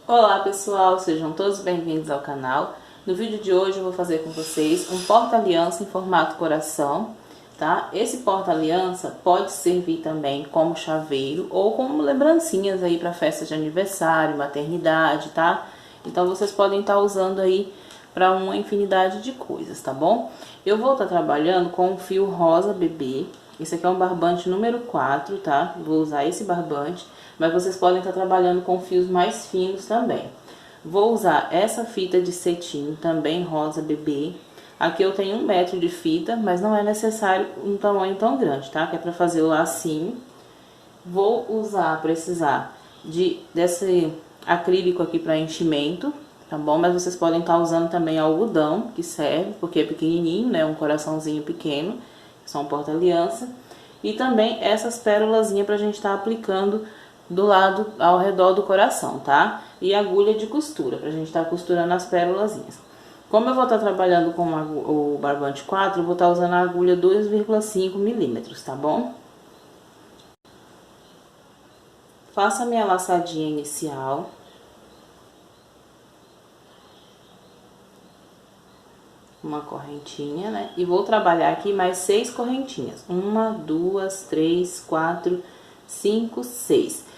Olá pessoal, sejam todos bem-vindos ao canal. No vídeo de hoje eu vou fazer com vocês um porta-aliança em formato coração, tá? Esse porta-aliança pode servir também como chaveiro ou como lembrancinhas aí para festa de aniversário, maternidade, tá? Então vocês podem estar usando aí para uma infinidade de coisas, tá bom? Eu vou estar trabalhando com um fio rosa bebê. Esse aqui é um barbante número 4, tá? Vou usar esse barbante, mas vocês podem estar trabalhando com fios mais finos também. Vou usar essa fita de cetim, também rosa bebê. Aqui eu tenho 1 metro de fita, mas não é necessário um tamanho tão grande, tá? Que é pra fazer o lacinho. Vou precisar desse acrílico aqui para enchimento, tá bom? Mas vocês podem estar usando também algodão, que serve, porque é pequenininho, né? Um coraçãozinho pequeno, são porta-aliança. E também essas pérolazinhas pra gente estar aplicando do lado ao redor do coração, tá? E agulha de costura, pra gente estar costurando as pérolazinhas. Como eu vou estar trabalhando com o barbante 4, eu vou estar usando a agulha 2,5 milímetros, tá bom? Faço a minha laçadinha inicial. Uma correntinha, né? E vou trabalhar aqui mais 6 correntinhas. 1, 2, 3, 4, 5, 6.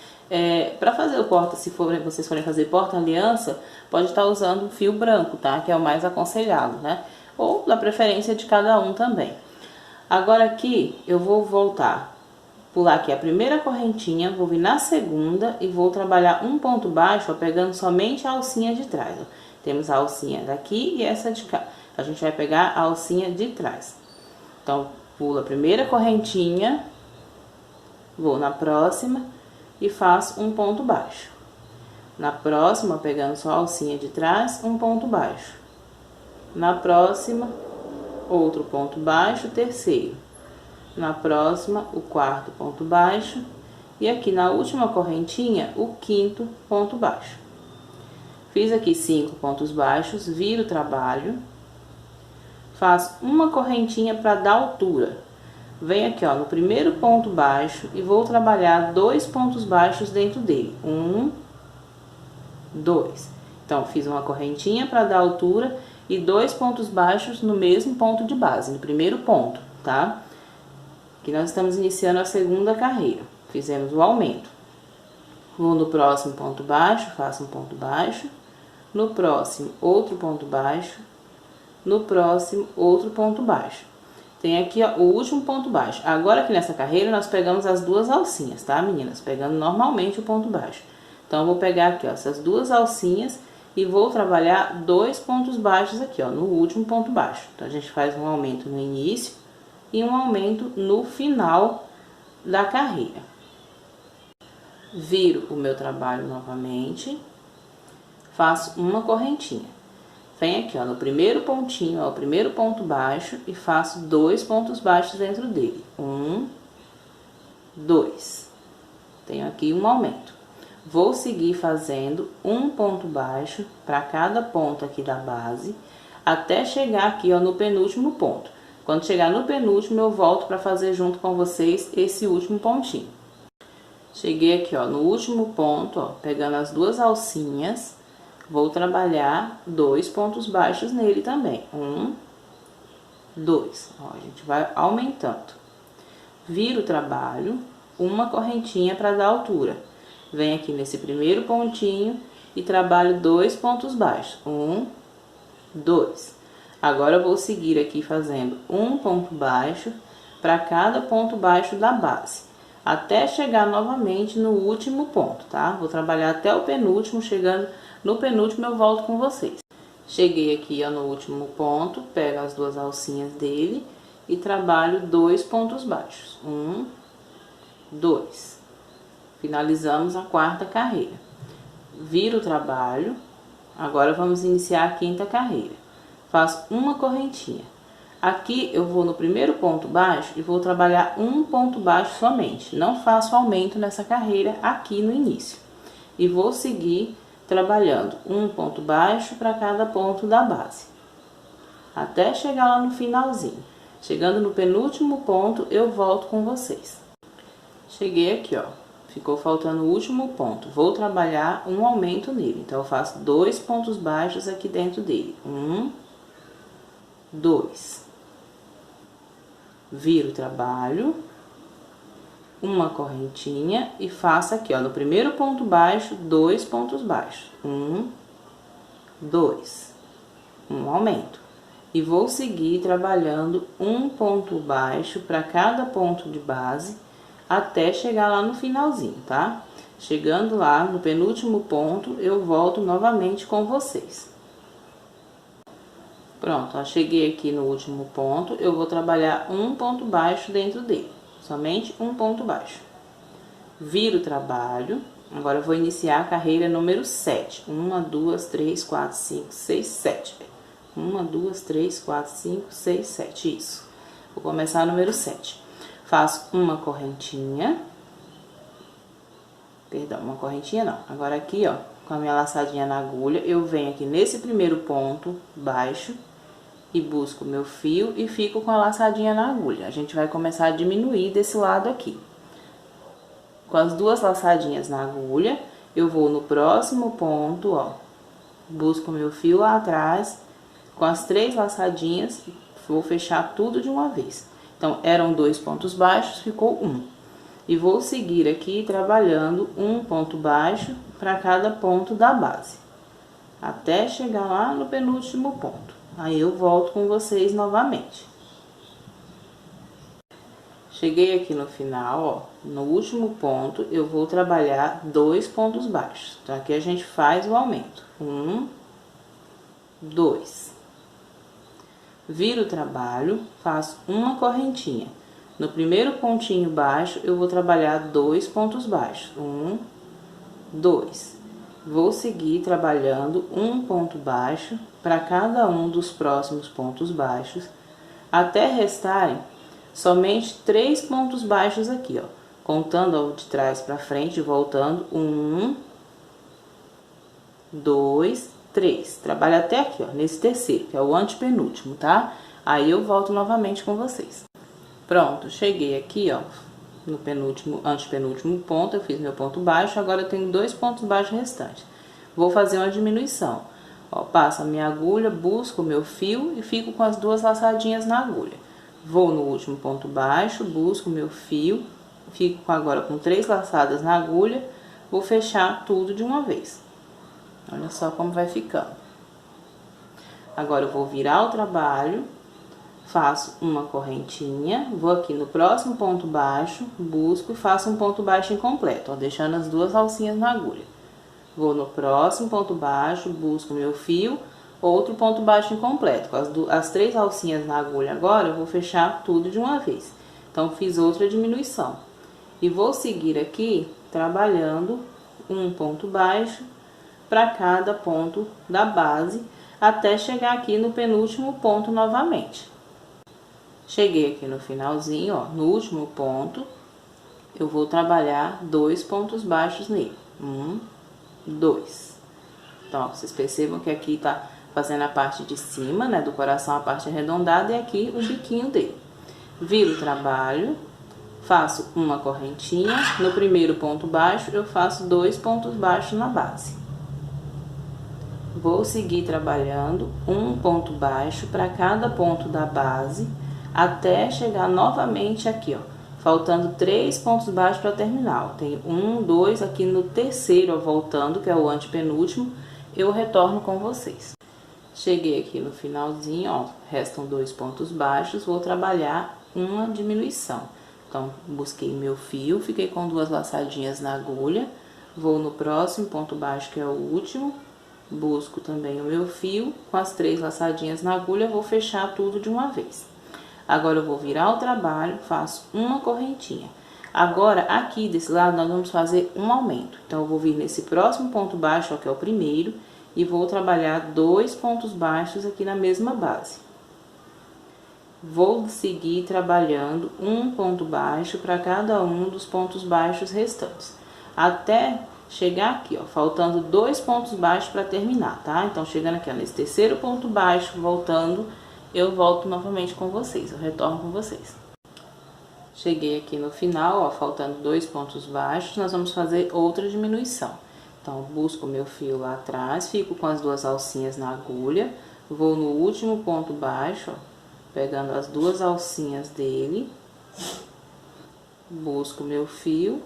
Para fazer o porta, se vocês forem fazer porta-aliança, pode estar usando um fio branco, tá? Que é o mais aconselhado, né? Ou da preferência de cada um também. Agora aqui, eu vou pular aqui a primeira correntinha, vou vir na segunda e vou trabalhar um ponto baixo, ó, pegando somente a alcinha de trás, ó. Temos a alcinha daqui e essa de cá. A gente vai pegar a alcinha de trás. Então, pulo a primeira correntinha, vou na próxima e faço um ponto baixo. Na próxima, pegando só a alcinha de trás, um ponto baixo. Na próxima, outro ponto baixo, terceiro. Na próxima, o 4º ponto baixo. E aqui na última correntinha, o 5º ponto baixo. Fiz aqui 5 pontos baixos, viro o trabalho. Faço uma correntinha para dar altura. Venho aqui, ó, no primeiro ponto baixo e vou trabalhar 2 pontos baixos dentro dele. 1, 2. Então, fiz uma correntinha para dar altura e 2 pontos baixos no mesmo ponto de base, no primeiro ponto, tá? Aqui nós estamos iniciando a segunda carreira. Fizemos o aumento. Vou no próximo ponto baixo, faço um ponto baixo. No próximo, outro ponto baixo. No próximo, outro ponto baixo. Tem aqui, ó, o último ponto baixo. Agora, aqui nessa carreira, nós pegamos as 2 alcinhas, tá, meninas? Pegando normalmente o ponto baixo. Então, eu vou pegar aqui, ó, essas 2 alcinhas e vou trabalhar 2 pontos baixos aqui, ó, no último ponto baixo. Então, a gente faz um aumento no início e um aumento no final da carreira. Viro o meu trabalho novamente, faço uma correntinha. Venho aqui, ó, no primeiro pontinho, ó, o primeiro ponto baixo e faço 2 pontos baixos dentro dele. 1, 2. Tenho aqui um aumento. Vou seguir fazendo um ponto baixo para cada ponto aqui da base, até chegar aqui, ó, no penúltimo ponto. Quando chegar no penúltimo, eu volto para fazer junto com vocês esse último pontinho. Cheguei aqui, ó, no último ponto, ó, pegando as 2 alcinhas. Vou trabalhar 2 pontos baixos nele também. 1, 2. Ó, a gente vai aumentando. Viro o trabalho, uma correntinha para dar altura. Venho aqui nesse primeiro pontinho e trabalho 2 pontos baixos. 1, 2. Agora, eu vou seguir aqui fazendo um ponto baixo para cada ponto baixo da base, até chegar novamente no último ponto, tá? Vou trabalhar até o penúltimo, chegando no penúltimo eu volto com vocês. Cheguei aqui, ó, no último ponto, pego as 2 alcinhas dele e trabalho 2 pontos baixos. 1, 2. Finalizamos a 4ª carreira. Viro o trabalho, agora vamos iniciar a 5ª carreira. Faço uma correntinha. Aqui eu vou no primeiro ponto baixo e vou trabalhar um ponto baixo somente. Não faço aumento nessa carreira aqui no início. E vou seguir trabalhando um ponto baixo para cada ponto da base, até chegar lá no finalzinho. Chegando no penúltimo ponto, eu volto com vocês. Cheguei aqui, ó. Ficou faltando o último ponto. Vou trabalhar um aumento nele. Então, eu faço 2 pontos baixos aqui dentro dele. 1, 2. Viro o trabalho. Uma correntinha e faço aqui, ó, no primeiro ponto baixo, 2 pontos baixos. 1, 2. Um aumento. E vou seguir trabalhando um ponto baixo para cada ponto de base até chegar lá no finalzinho, tá? Chegando lá no penúltimo ponto, eu volto novamente com vocês. Pronto, ó, cheguei aqui no último ponto, eu vou trabalhar um ponto baixo dentro dele, somente um ponto baixo. Viro o trabalho, agora eu vou iniciar a carreira número 7. 1, 2, 3, 4, 5, 6, 7. 1, 2, 3, 4, 5, 6, 7, isso. Vou começar número 7. Faço uma correntinha. Perdão, uma correntinha não. Agora aqui, ó, com a minha laçadinha na agulha, eu venho aqui nesse primeiro ponto baixo e busco meu fio e fico com a laçadinha na agulha. A gente vai começar a diminuir desse lado aqui. Com as duas laçadinhas na agulha, eu vou no próximo ponto, ó, busco meu fio lá atrás. Com as 3 laçadinhas, vou fechar tudo de uma vez. Então, eram 2 pontos baixos, ficou 1. E vou seguir aqui trabalhando um ponto baixo para cada ponto da base. Até chegar lá no penúltimo ponto. Aí, eu volto com vocês novamente. Cheguei aqui no final, ó, no último ponto, eu vou trabalhar 2 pontos baixos. Então, aqui a gente faz o aumento. 1, 2. Viro o trabalho, faço uma correntinha. No primeiro pontinho baixo, eu vou trabalhar 2 pontos baixos. 1, 2. Vou seguir trabalhando um ponto baixo para cada um dos próximos pontos baixos, até restarem somente 3 pontos baixos aqui, ó. Contando ó, de trás para frente, voltando. 1, 2, 3. Trabalho até aqui, ó, nesse terceiro, que é o antepenúltimo, tá? Aí eu volto novamente com vocês. Pronto, cheguei aqui, ó, no antepenúltimo ponto, eu fiz meu ponto baixo, agora eu tenho 2 pontos baixos restantes. Vou fazer uma diminuição. Ó, passo a minha agulha, busco o meu fio e fico com as 2 laçadinhas na agulha. Vou no último ponto baixo, busco o meu fio, fico agora com 3 laçadas na agulha, vou fechar tudo de uma vez. Olha só como vai ficando. Agora, eu vou virar o trabalho, faço uma correntinha, vou aqui no próximo ponto baixo, busco e faço um ponto baixo incompleto, ó, deixando as 2 alcinhas na agulha. Vou no próximo ponto baixo, busco meu fio, outro ponto baixo incompleto. Com as 3 alcinhas na agulha agora, eu vou fechar tudo de uma vez. Então, fiz outra diminuição. E vou seguir aqui, trabalhando um ponto baixo para cada ponto da base, até chegar aqui no penúltimo ponto novamente. Cheguei aqui no finalzinho, ó, no último ponto, eu vou trabalhar 2 pontos baixos nele. 1, 2. Então, ó, vocês percebam que aqui tá fazendo a parte de cima, né, do coração, a parte arredondada, e aqui o biquinho dele. Viro o trabalho, faço uma correntinha, no primeiro ponto baixo, eu faço 2 pontos baixos na base. Vou seguir trabalhando um ponto baixo para cada ponto da base, até chegar novamente aqui, ó, faltando 3 pontos baixos para terminar. Tem 1, 2, aqui no terceiro, ó, voltando, que é o antepenúltimo, eu retorno com vocês. Cheguei aqui no finalzinho, ó, restam 2 pontos baixos, vou trabalhar uma diminuição. Então, busquei meu fio, fiquei com 2 laçadinhas na agulha, vou no próximo ponto baixo, que é o último, busco também o meu fio, com as 3 laçadinhas na agulha, vou fechar tudo de uma vez. Agora, eu vou virar o trabalho, faço uma correntinha. Agora, aqui desse lado, nós vamos fazer um aumento. Então, eu vou vir nesse próximo ponto baixo, ó, que é o primeiro, e vou trabalhar 2 pontos baixos aqui na mesma base. Vou seguir trabalhando um ponto baixo para cada um dos pontos baixos restantes, até chegar aqui, ó, faltando 2 pontos baixos para terminar, tá? Então, chegando aqui, ó, nesse terceiro ponto baixo, voltando, eu volto novamente com vocês, eu retorno com vocês. Cheguei aqui no final, ó, faltando 2 pontos baixos, nós vamos fazer outra diminuição. Então, busco o meu fio lá atrás, fico com as 2 alcinhas na agulha, vou no último ponto baixo, ó, pegando as 2 alcinhas dele, busco o meu fio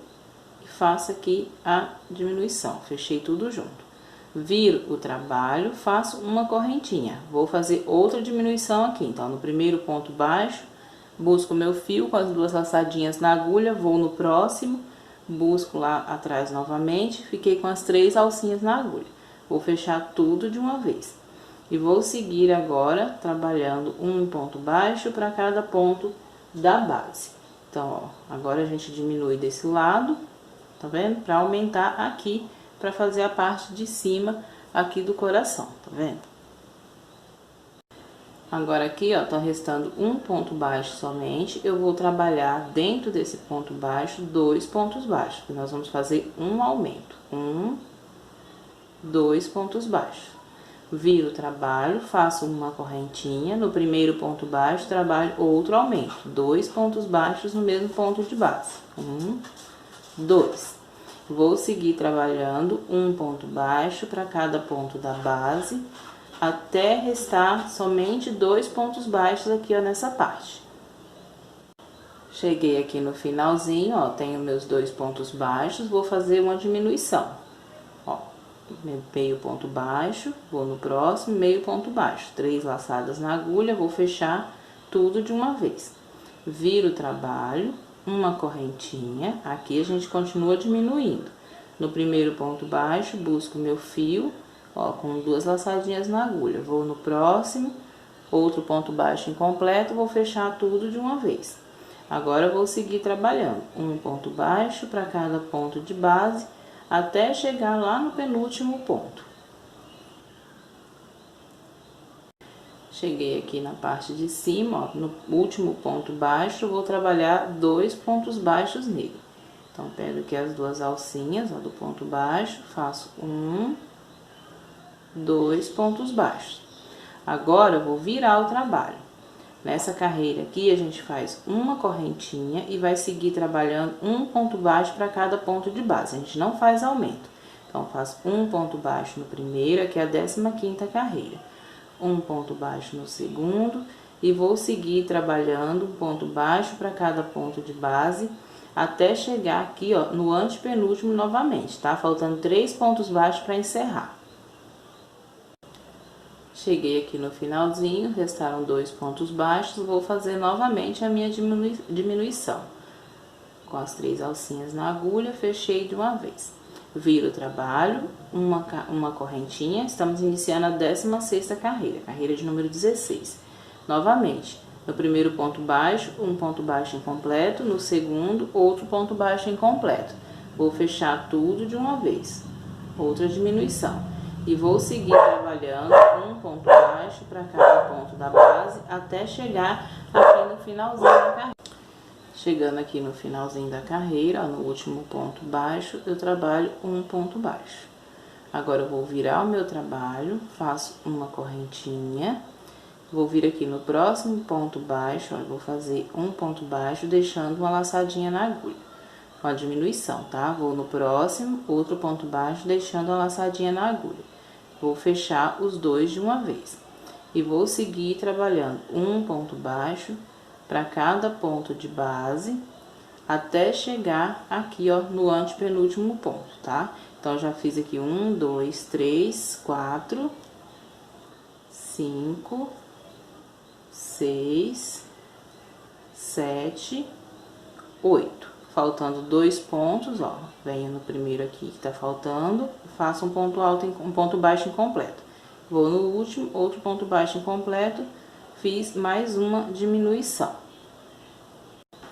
e faço aqui a diminuição, fechei tudo junto. Viro o trabalho, faço uma correntinha, vou fazer outra diminuição aqui. Então, no primeiro ponto baixo, busco o meu fio com as 2 laçadinhas na agulha, vou no próximo, busco lá atrás novamente, fiquei com as 3 alcinhas na agulha. Vou fechar tudo de uma vez. E vou seguir agora trabalhando um ponto baixo para cada ponto da base. Então, ó, agora a gente diminui desse lado, tá vendo? Para aumentar aqui, para fazer a parte de cima aqui do coração, tá vendo? Agora aqui, ó, tá restando um ponto baixo somente, eu vou trabalhar dentro desse ponto baixo 2 pontos baixos, que nós vamos fazer um aumento. 2 pontos baixos. Viro o trabalho, faço uma correntinha, no primeiro ponto baixo, trabalho outro aumento. 2 pontos baixos no mesmo ponto de base. 2. Vou seguir trabalhando um ponto baixo para cada ponto da base, até restar somente 2 pontos baixos aqui, ó, nessa parte. Cheguei aqui no finalzinho, ó, tenho meus 2 pontos baixos, vou fazer uma diminuição. Ó, meio ponto baixo, vou no próximo, meio ponto baixo. 3 laçadas na agulha, vou fechar tudo de uma vez. Viro o trabalho, uma correntinha, aqui a gente continua diminuindo. No primeiro ponto baixo, busco meu fio, ó, com 2 laçadinhas na agulha. Vou no próximo, outro ponto baixo incompleto, vou fechar tudo de uma vez. Agora, eu vou seguir trabalhando um ponto baixo para cada ponto de base, até chegar lá no penúltimo ponto. Cheguei aqui na parte de cima, ó, no último ponto baixo, eu vou trabalhar 2 pontos baixos nele. Então, pego aqui as 2 alcinhas, ó, do ponto baixo, faço 2 pontos baixos. Agora, eu vou virar o trabalho. Nessa carreira aqui, a gente faz uma correntinha e vai seguir trabalhando um ponto baixo para cada ponto de base. A gente não faz aumento. Então, faço um ponto baixo no primeiro, aqui é a 15ª carreira. Um ponto baixo no segundo e vou seguir trabalhando um ponto baixo para cada ponto de base até chegar aqui, ó, no antepenúltimo novamente, tá? Faltando 3 pontos baixos para encerrar. Cheguei aqui no finalzinho, restaram 2 pontos baixos, vou fazer novamente a minha diminuição. Com as 3 alcinhas na agulha, fechei de uma vez. Viro o trabalho, uma correntinha, estamos iniciando a 16ª carreira, carreira de número 16. Novamente, no primeiro ponto baixo, um ponto baixo incompleto, no segundo, outro ponto baixo incompleto. Vou fechar tudo de uma vez, outra diminuição. E vou seguir trabalhando um ponto baixo para cada ponto da base, até chegar aqui no finalzinho da carreira. Chegando aqui no finalzinho da carreira, ó, no último ponto baixo, eu trabalho um ponto baixo. Agora, eu vou virar o meu trabalho, faço uma correntinha, vou vir aqui no próximo ponto baixo, ó, vou fazer um ponto baixo, deixando uma laçadinha na agulha, com a diminuição, tá? Vou no próximo, outro ponto baixo, deixando a laçadinha na agulha. Vou fechar os 2 de uma vez. E vou seguir trabalhando um ponto baixo para cada ponto de base, até chegar aqui, ó, no antepenúltimo ponto, tá? Então, já fiz aqui 1, 2, 3, 4, 5, 6, 7, 8. Faltando 2 pontos, ó, venho no primeiro aqui que tá faltando, faço um ponto alto, um ponto baixo incompleto. Vou no último, outro ponto baixo incompleto, fiz mais uma diminuição.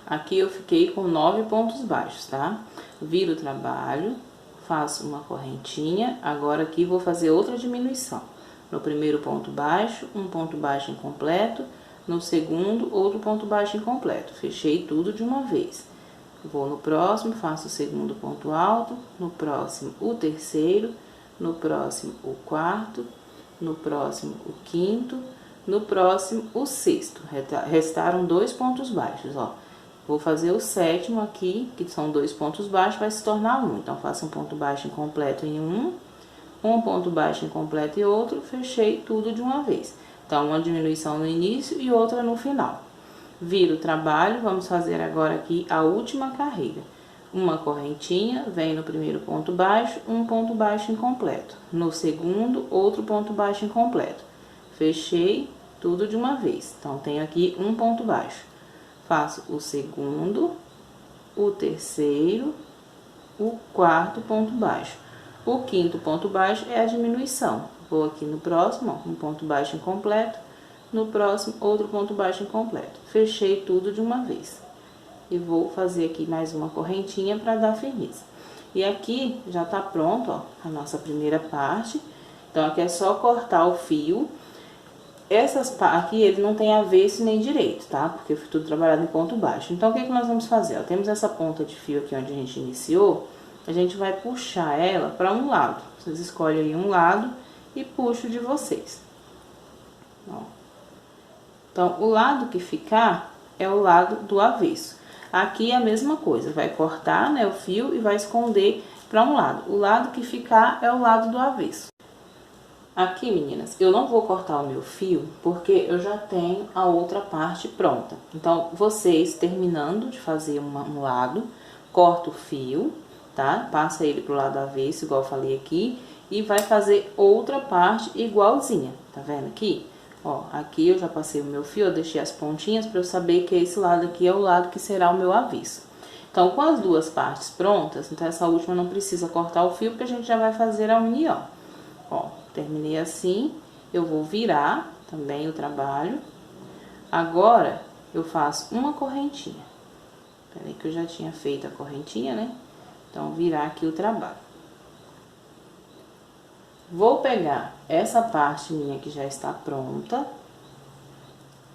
Aqui eu fiquei com 9 pontos baixos, tá? Viro o trabalho, faço uma correntinha, agora aqui vou fazer outra diminuição. No primeiro ponto baixo, um ponto baixo incompleto, no segundo, outro ponto baixo incompleto. Fechei tudo de uma vez. Vou no próximo, faço o segundo ponto alto, no próximo o terceiro, no próximo o quarto, no próximo o quinto, No próximo, o sexto. Restaram 2 pontos baixos, ó. Vou fazer o sétimo aqui, que são 2 pontos baixos, vai se tornar 1. Então, faço um ponto baixo incompleto em um ponto baixo incompleto em outro, fechei tudo de uma vez. Então, uma diminuição no início e outra no final. Viro o trabalho, vamos fazer agora aqui a última carreira. Uma correntinha, vem no primeiro ponto baixo, um ponto baixo incompleto. No segundo, outro ponto baixo incompleto. Fechei tudo de uma vez. Então, tenho aqui um ponto baixo. Faço o segundo, o terceiro, o quarto ponto baixo. O quinto ponto baixo é a diminuição. Vou aqui no próximo, ó, um ponto baixo incompleto. No próximo, outro ponto baixo incompleto. Fechei tudo de uma vez. E vou fazer aqui mais uma correntinha para dar firmeza. E aqui já tá pronto, ó, a nossa primeira parte. Então, aqui é só cortar o fio. Essas aqui, ele não tem avesso nem direito, tá? Porque foi tudo trabalhado em ponto baixo. Então, o que nós vamos fazer? Ó, temos essa ponta de fio aqui onde a gente iniciou. A gente vai puxar ela para um lado. Vocês escolhem aí um lado e puxo de vocês. Ó. Então, o lado que ficar é o lado do avesso. Aqui é a mesma coisa, vai cortar, né, o fio e vai esconder para um lado. O lado que ficar é o lado do avesso. Aqui, meninas, eu não vou cortar o meu fio, porque eu já tenho a outra parte pronta. Então, vocês, terminando de fazer um lado, corta o fio, tá? Passa ele pro lado avesso, igual eu falei aqui, e vai fazer outra parte igualzinha, tá vendo aqui? Ó, aqui eu já passei o meu fio, eu deixei as pontinhas para eu saber que esse lado aqui é o lado que será o meu avesso. Então, com as duas partes prontas, então essa última não precisa cortar o fio, porque a gente já vai fazer a união. Ó, terminei assim, eu vou virar também o trabalho. Agora, eu faço uma correntinha. Peraí que eu já tinha feito a correntinha, né? Então, virar aqui o trabalho. Vou pegar essa parte minha que já está pronta.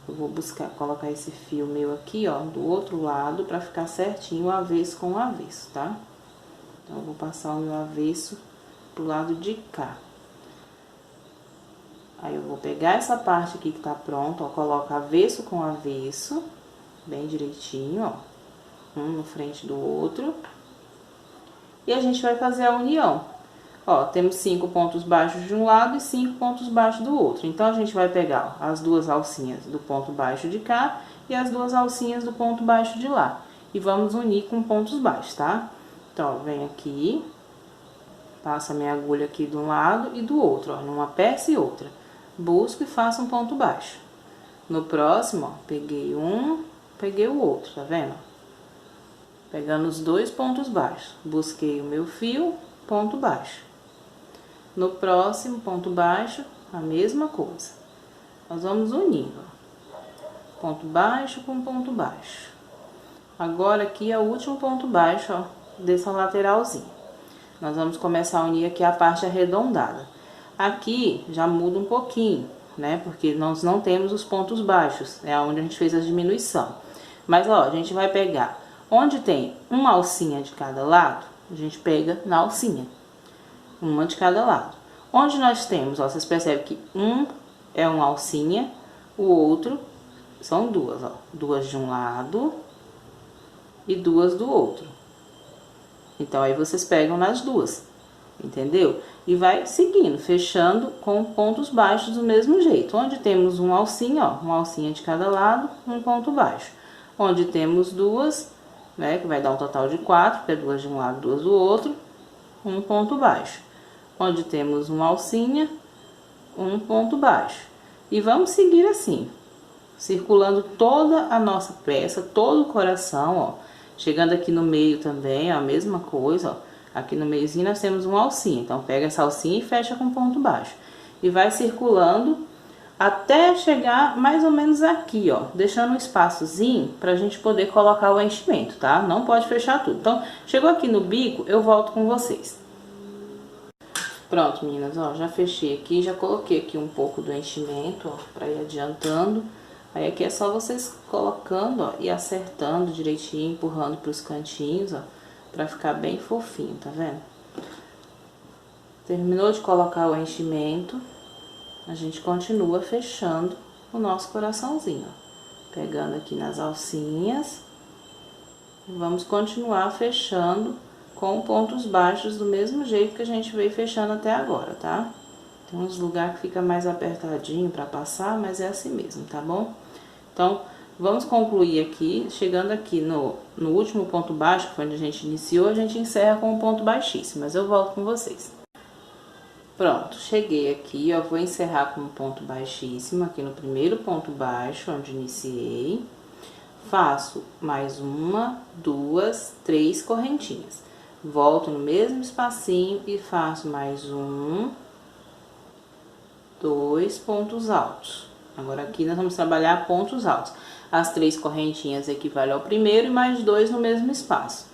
Eu vou colocar esse fio meu aqui, ó, do outro lado, pra ficar certinho o avesso com o avesso, tá? Então, eu vou passar o meu avesso pro lado de cá. Aí, eu vou pegar essa parte aqui que tá pronta, ó, coloco avesso com avesso, bem direitinho, ó, um no frente do outro. E a gente vai fazer a união. Ó, temos 5 pontos baixos de um lado e 5 pontos baixos do outro. Então, a gente vai pegar ó, as duas alcinhas do ponto baixo de cá e as duas alcinhas do ponto baixo de lá. E vamos unir com pontos baixos, tá? Então, ó, vem aqui, passo a minha agulha aqui de um lado e do outro, ó, numa peça e outra. Busco e faço um ponto baixo. No próximo, ó, peguei um, peguei o outro, tá vendo? Pegando os dois pontos baixos, busquei o meu fio, ponto baixo. No próximo ponto baixo, a mesma coisa. Nós vamos unindo, ó. Ponto baixo com ponto baixo. Agora, aqui é o último ponto baixo, ó, dessa lateralzinha. Nós vamos começar a unir aqui a parte arredondada. Aqui, já muda um pouquinho, né? Porque nós não temos os pontos baixos, é onde a gente fez a diminuição. Mas, ó, a gente vai pegar onde tem uma alcinha de cada lado, a gente pega na alcinha. Uma de cada lado. Onde nós temos, ó, vocês percebem que um é uma alcinha, o outro são duas, ó. Duas de um lado e duas do outro. Então, aí vocês pegam nas duas, entendeu? E vai seguindo, fechando com pontos baixos do mesmo jeito. Onde temos uma alcinha, ó, uma alcinha de cada lado, um ponto baixo. Onde temos duas, né, que vai dar um total de 4, porque é duas de um lado, duas do outro, um ponto baixo. Onde temos uma alcinha, um ponto baixo. E vamos seguir assim, circulando toda a nossa peça, todo o coração, ó. Chegando aqui no meio também, ó, a mesma coisa, ó. Aqui no meiozinho nós temos uma alcinha, então pega essa alcinha e fecha com ponto baixo. E vai circulando até chegar mais ou menos aqui, ó, deixando um espaçozinho pra gente poder colocar o enchimento, tá? Não pode fechar tudo. Então, chegou aqui no bico, eu volto com vocês. Pronto, meninas, ó, já fechei aqui, já coloquei aqui um pouco do enchimento, ó, pra ir adiantando. Aí aqui é só vocês colocando, ó, e acertando direitinho, empurrando pros cantinhos, ó, pra ficar bem fofinho, tá vendo? Terminou de colocar o enchimento, a gente continua fechando o nosso coraçãozinho, ó. Pegando aqui nas alcinhas. E vamos continuar fechando com pontos baixos do mesmo jeito que a gente veio fechando até agora, tá? Tem uns lugares que fica mais apertadinho pra passar, mas é assim mesmo, tá bom? Então, vamos concluir aqui, chegando aqui no último ponto baixo, que foi onde a gente iniciou, a gente encerra com um ponto baixíssimo, mas eu volto com vocês. Pronto, cheguei aqui, ó, vou encerrar com um ponto baixíssimo aqui no primeiro ponto baixo, onde iniciei. Faço mais uma, duas, três correntinhas. Volto no mesmo espacinho e faço mais um, dois pontos altos. Agora aqui nós vamos trabalhar pontos altos. As três correntinhas equivalem ao primeiro e mais dois no mesmo espaço.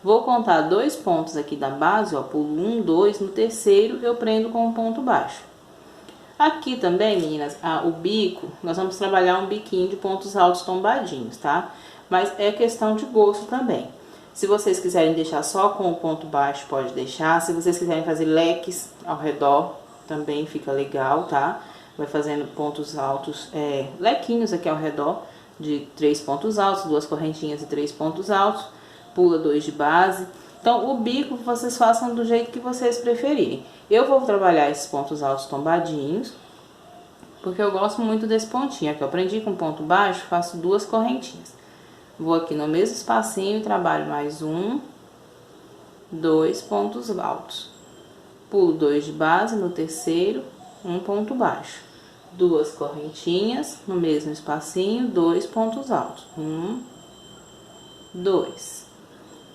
Vou contar 2 pontos aqui da base, ó, pulo 1, 2, no terceiro eu prendo com um ponto baixo. Aqui também, meninas, o bico, nós vamos trabalhar um biquinho de pontos altos tombadinhos, tá? Mas é questão de gosto também. Se vocês quiserem deixar só com o ponto baixo, pode deixar. Se vocês quiserem fazer leques ao redor, também fica legal, tá? Vai fazendo pontos altos, lequinhos aqui ao redor, de 3 pontos altos, 2 correntinhas e 3 pontos altos. Pula 2 de base. Então, o bico vocês façam do jeito que vocês preferirem. Eu vou trabalhar esses pontos altos tombadinhos, porque eu gosto muito desse pontinho. Aqui eu prendi com ponto baixo, faço 2 correntinhas. Vou aqui no mesmo espacinho e trabalho mais 1, 2 pontos altos. Pulo 2 de base no terceiro, um ponto baixo. 2 correntinhas no mesmo espacinho, 2 pontos altos. 1, 2.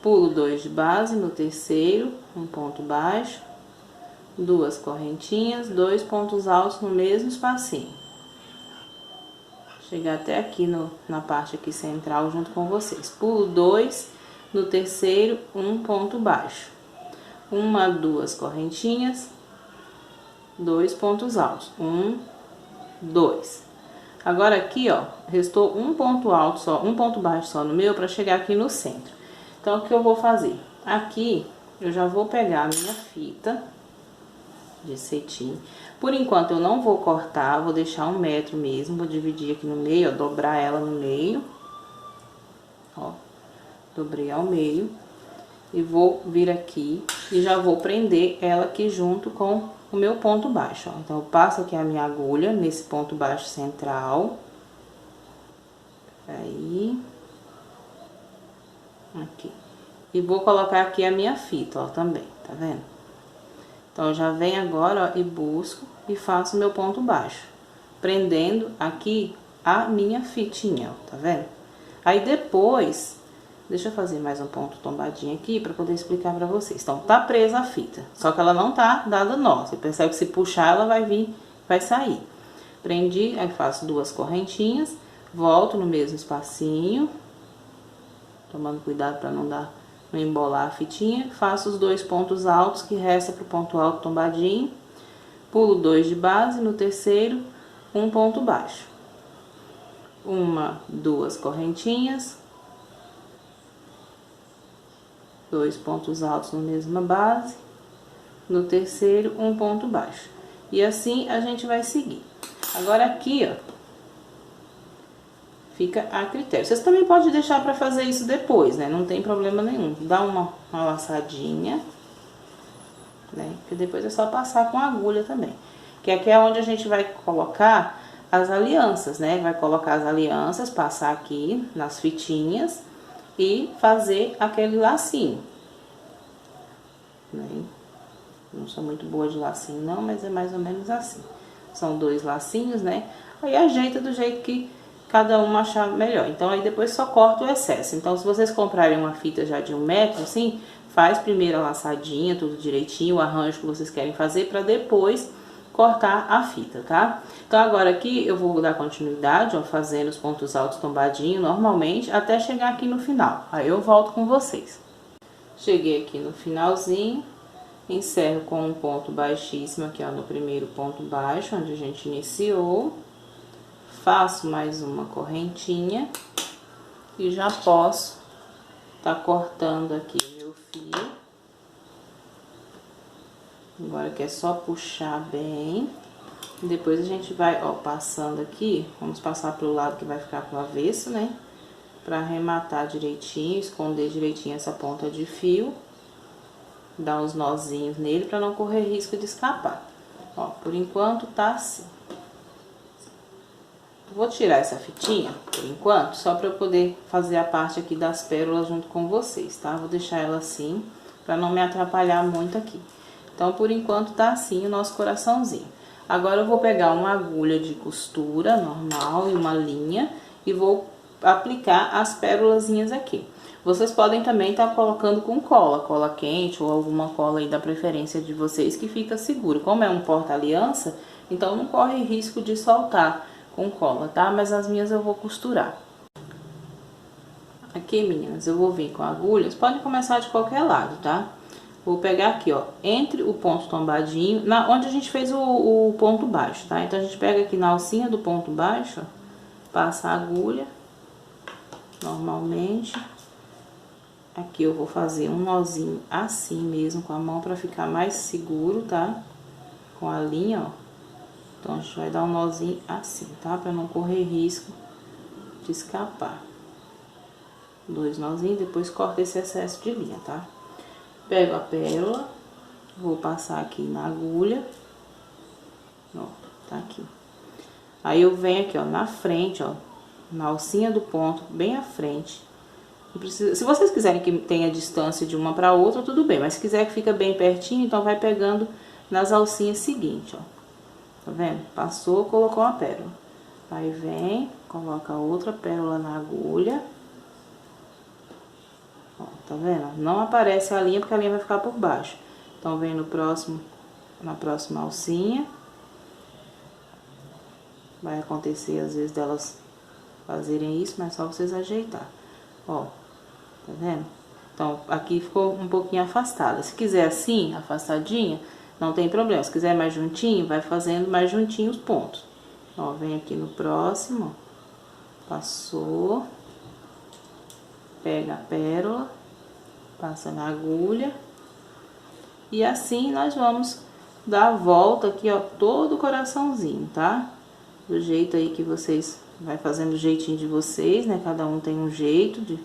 Pulo 2 de base no terceiro, um ponto baixo, 2 correntinhas, 2 pontos altos no mesmo espacinho. Chegar até aqui na parte aqui central junto com vocês. Pulo 2 no terceiro, um ponto baixo. 1, 2 correntinhas, 2 pontos altos. 1, 2. Agora aqui, ó, restou um ponto alto só, um ponto baixo só no meu para chegar aqui no centro. Então, o que eu vou fazer? Aqui, eu já vou pegar a minha fita de cetim. Por enquanto, eu não vou cortar, vou deixar 1 metro mesmo. Vou dividir aqui no meio, ó, dobrar ela no meio. Ó, dobrei ao meio. E vou vir aqui e já vou prender ela aqui junto com o meu ponto baixo, ó. Então, eu passo aqui a minha agulha nesse ponto baixo central. Aí... aqui. E vou colocar aqui a minha fita, ó, também, tá vendo? Então, eu já venho agora, ó, e busco e faço meu ponto baixo, prendendo aqui a minha fitinha, ó, tá vendo? Aí, depois, deixa eu fazer mais um ponto tombadinho aqui pra poder explicar pra vocês. Então, tá presa a fita, só que ela não tá dada nó. Você percebe que se puxar, ela vai vir, vai sair. Prendi, aí faço 2 correntinhas, volto no mesmo espacinho, tomando cuidado para não embolar a fitinha. Faço os 2 pontos altos que resta pro ponto alto tombadinho. Pulo 2 de base no terceiro, um ponto baixo. 1, 2 correntinhas. 2 pontos altos na mesma base. No terceiro, um ponto baixo. E assim a gente vai seguir. Agora aqui, ó, fica a critério. Vocês também podem deixar para fazer isso depois, né? Não tem problema nenhum. Dá uma laçadinha, né? Que depois é só passar com a agulha também. Que aqui é onde a gente vai colocar as alianças, né? Vai colocar as alianças, passar aqui nas fitinhas e fazer aquele lacinho, né? Não sou muito boa de lacinho não, mas é mais ou menos assim. São 2 lacinhos, né? Aí ajeita do jeito que cada um achar melhor. Então, aí depois só corta o excesso. Então, se vocês comprarem uma fita já de 1 metro, assim, faz primeiro a laçadinha, tudo direitinho, o arranjo que vocês querem fazer, pra depois cortar a fita, tá? Então, agora aqui eu vou dar continuidade, ó, fazendo os pontos altos tombadinho normalmente, até chegar aqui no final. Aí eu volto com vocês. Cheguei aqui no finalzinho, encerro com um ponto baixíssimo aqui, ó, no primeiro ponto baixo, onde a gente iniciou. Faço mais uma correntinha e já posso tá cortando aqui meu fio. Agora que é só puxar bem. Depois a gente vai, ó, passando aqui, vamos passar pro lado que vai ficar pro avesso, né? Pra arrematar direitinho, esconder direitinho essa ponta de fio. Dar uns nozinhos nele pra não correr risco de escapar. Ó, por enquanto tá assim. Vou tirar essa fitinha, por enquanto, só pra eu poder fazer a parte aqui das pérolas junto com vocês, tá? Vou deixar ela assim, pra não me atrapalhar muito aqui. Então, por enquanto, tá assim o nosso coraçãozinho. Agora, eu vou pegar uma agulha de costura normal e uma linha e vou aplicar as pérolazinhas aqui. Vocês podem também estar colocando com cola quente ou alguma cola aí da preferência de vocês que fica seguro. Como é um porta-aliança, então não corre risco de soltar com cola, tá? Mas as minhas eu vou costurar. Aqui, meninas, eu vou vir com agulhas, pode começar de qualquer lado, tá? Vou pegar aqui, ó, entre o ponto tombadinho, onde a gente fez o ponto baixo, tá? Então, a gente pega aqui na alcinha do ponto baixo, passa a agulha, normalmente. Aqui eu vou fazer um nozinho assim mesmo, com a mão, pra ficar mais seguro, tá? Com a linha, ó. Então, a gente vai dar um nozinho assim, tá? Pra não correr risco de escapar. 2 nozinhos, depois corta esse excesso de linha, tá? Pego a pérola, vou passar aqui na agulha. Ó, tá aqui. Aí, eu venho aqui, ó, na frente, ó, na alcinha do ponto, bem à frente. Não precisa, se vocês quiserem que tenha distância de uma pra outra, tudo bem. Mas se quiser que fica bem pertinho, então vai pegando nas alcinhas seguintes, ó. Tá vendo? Passou, colocou uma pérola. Aí vem, coloca outra pérola na agulha. Ó, tá vendo? Não aparece a linha, porque a linha vai ficar por baixo. Então, vem no próximo, na próxima alcinha. Vai acontecer, às vezes, delas fazerem isso, mas é só vocês ajeitar. Ó, tá vendo? Então, aqui ficou um pouquinho afastada. Se quiser assim, afastadinha, não tem problema. Se quiser mais juntinho, vai fazendo mais juntinho os pontos. Ó, vem aqui no próximo, passou, pega a pérola, passa na agulha. E assim nós vamos dar a volta aqui, ó, todo o coraçãozinho, tá? Do jeito aí que vocês vai fazendo o jeitinho de vocês, né? Cada um tem um jeito de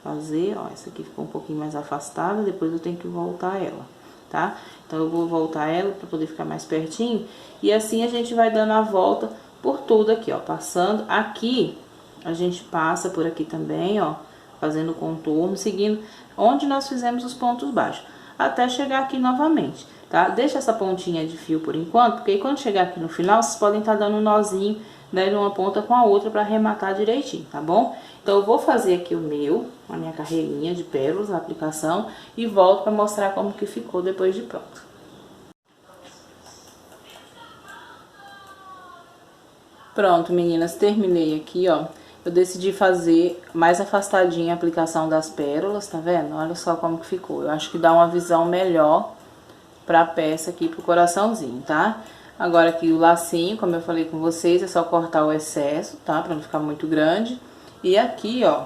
fazer, ó. Essa aqui ficou um pouquinho mais afastada, depois eu tenho que voltar ela, tá? Então, eu vou voltar ela pra poder ficar mais pertinho. E assim a gente vai dando a volta por tudo aqui, ó. Passando aqui, a gente passa por aqui também, ó. Fazendo contorno, seguindo onde nós fizemos os pontos baixos. Até chegar aqui novamente, tá? Deixa essa pontinha de fio por enquanto, porque aí quando chegar aqui no final, vocês podem estar dando um nozinho, né, de uma ponta com a outra pra arrematar direitinho, tá bom? Então, eu vou fazer aqui a minha carreirinha de pérolas, a aplicação, e volto pra mostrar como que ficou depois de pronto. Pronto, meninas, terminei aqui, ó. Eu decidi fazer mais afastadinha a aplicação das pérolas, tá vendo? Olha só como que ficou. Eu acho que dá uma visão melhor pra peça aqui, pro coraçãozinho, tá? Agora aqui o lacinho, como eu falei com vocês, é só cortar o excesso, tá? Pra não ficar muito grande. E aqui, ó,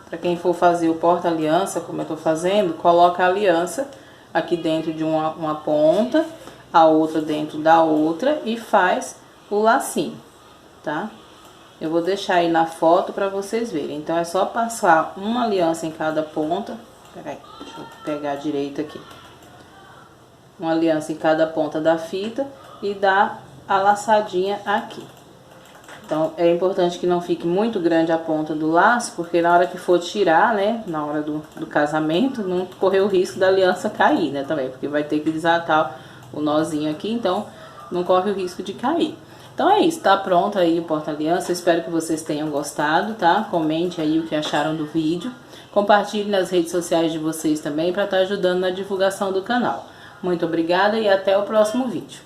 pra quem for fazer o porta-aliança, como eu tô fazendo, coloca a aliança aqui dentro de uma ponta, a outra dentro da outra e faz o lacinho, tá? Eu vou deixar aí na foto pra vocês verem. Então, é só passar uma aliança em cada ponta. Peraí, deixa eu pegar direito aqui. Uma aliança em cada ponta da fita e dar a laçadinha aqui. Então, é importante que não fique muito grande a ponta do laço, porque na hora que for tirar, né, na hora do casamento, não correr o risco da aliança cair, né, também. Porque vai ter que desatar o nozinho aqui, então não corre o risco de cair. Então é isso, tá pronto aí o porta-aliança, espero que vocês tenham gostado, tá? Comente aí o que acharam do vídeo, compartilhe nas redes sociais de vocês também para estar ajudando na divulgação do canal. Muito obrigada e até o próximo vídeo.